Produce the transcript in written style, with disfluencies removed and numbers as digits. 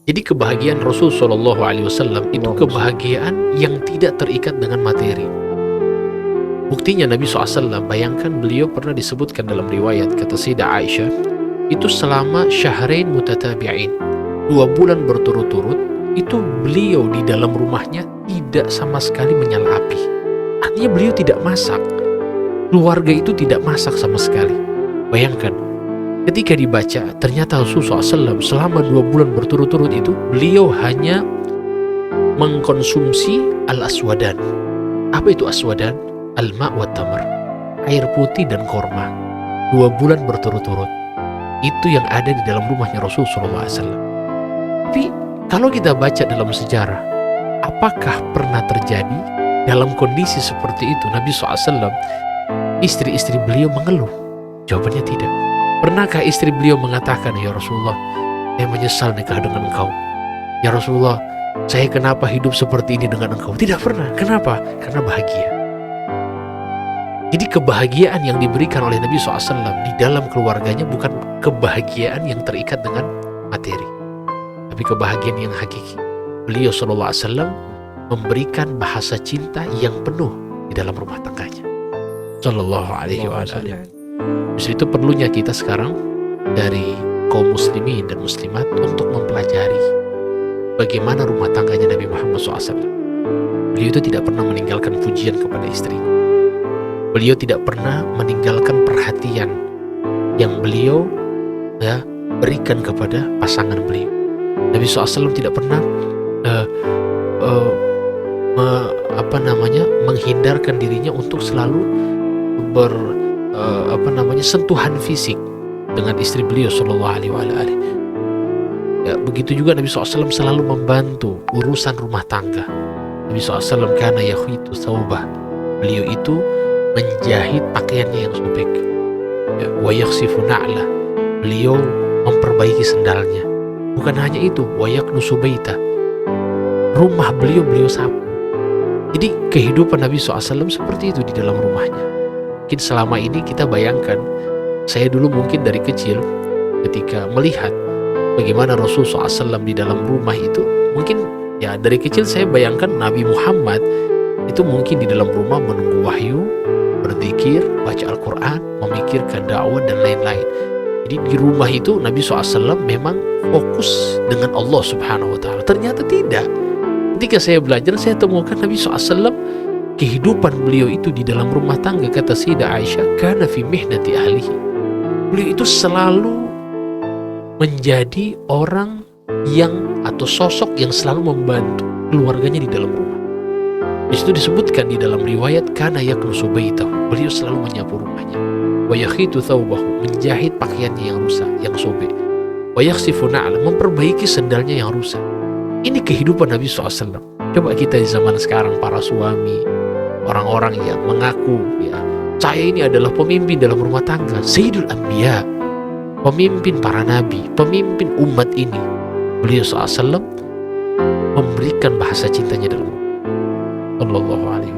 Jadi kebahagiaan Rasul Shallallahu Alaihi Wasallam itu kebahagiaan yang tidak terikat dengan materi. Buktinya Nabi SAW, bayangkan beliau pernah disebutkan dalam riwayat, kata Sayyidah Aisyah, itu selama syahrain mutatabi'in, 2 bulan berturut-turut, itu beliau di dalam rumahnya tidak sama sekali menyala api. Artinya beliau tidak masak. Keluarga itu tidak masak sama sekali. Bayangkan, ketika dibaca, ternyata Rasulullah SAW selama 2 bulan berturut-turut itu, beliau hanya mengkonsumsi al-aswadan. Apa itu aswadan? Al-ma' wa tamar, air putih dan korma. 2 bulan berturut-turut. Itu yang ada di dalam rumahnya Rasulullah SAW. Tapi kalau kita baca dalam sejarah, apakah pernah terjadi dalam kondisi seperti itu Nabi SAW, istri-istri beliau mengeluh? Jawabannya tidak. Pernahkah istri beliau mengatakan, ya Rasulullah, saya menyesal nikah dengan engkau. Ya Rasulullah, saya kenapa hidup seperti ini dengan engkau? Tidak pernah. Kenapa? Karena bahagia. Jadi kebahagiaan yang diberikan oleh Nabi SAW di dalam keluarganya bukan kebahagiaan yang terikat dengan materi, tapi kebahagiaan yang hakiki. Beliau SAW memberikan bahasa cinta yang penuh di dalam rumah tangganya. Sallallahu alaihi wasallam. Justru itu perlunya kita sekarang dari kaum muslimin dan muslimat untuk mempelajari bagaimana rumah tangganya Nabi Muhammad SAW. Beliau itu tidak pernah meninggalkan pujian kepada istrinya. Beliau tidak pernah meninggalkan perhatian yang beliau berikan kepada pasangan beliau. Nabi SAW tidak pernah menghindarkan dirinya untuk selalu sentuhan fisik dengan istri beliau Shallallahu Alaihi Wasallam. Ya, begitu juga Nabi SAW selalu membantu urusan rumah tangga. Nabi SAW kana yakhitu thawbah. Beliau itu menjahit pakaiannya yang sobek. Wa yakhsifu na'la. Beliau memperbaiki sendalnya. Bukan hanya itu, wa yaknusu baita. Rumah beliau sapu. Jadi kehidupan Nabi SAW seperti itu di dalam rumahnya. Mungkin selama ini kita bayangkan, saya dulu mungkin dari kecil ketika melihat bagaimana Rasulullah SAW di dalam rumah itu, mungkin ya dari kecil saya bayangkan Nabi Muhammad itu mungkin di dalam rumah menunggu wahyu, berzikir, baca Al-Quran, memikirkan dakwah dan lain-lain. Jadi di rumah itu Nabi SAW memang fokus dengan Allah Subhanahu Wa Taala. Ternyata tidak. Ketika saya belajar, saya temukan Nabi SAW, kehidupan beliau itu di dalam rumah tangga, kata Sayyidah Aisyah, kana fi mihnati ahlihi. Beliau itu selalu menjadi orang yang atau sosok yang selalu membantu keluarganya di dalam rumah. Di situ disebutkan di dalam riwayat, kana yaknusu baitahu. Beliau selalu menyapu rumahnya. Wa yakhitu thawbahu, menjahit pakaiannya yang rusak, yang sobek. Wa yakhsifu na'la, memperbaiki sendalnya yang rusak. Ini kehidupan Nabi SAW. Coba kita di zaman sekarang, para suami, orang-orang yang mengaku, ya, saya ini adalah pemimpin dalam rumah tangga, Sayyidul Anbiya, pemimpin para nabi, pemimpin umat ini. Beliau SAW memberikan bahasa cintanya dalam rumah. Sallallahu alaihi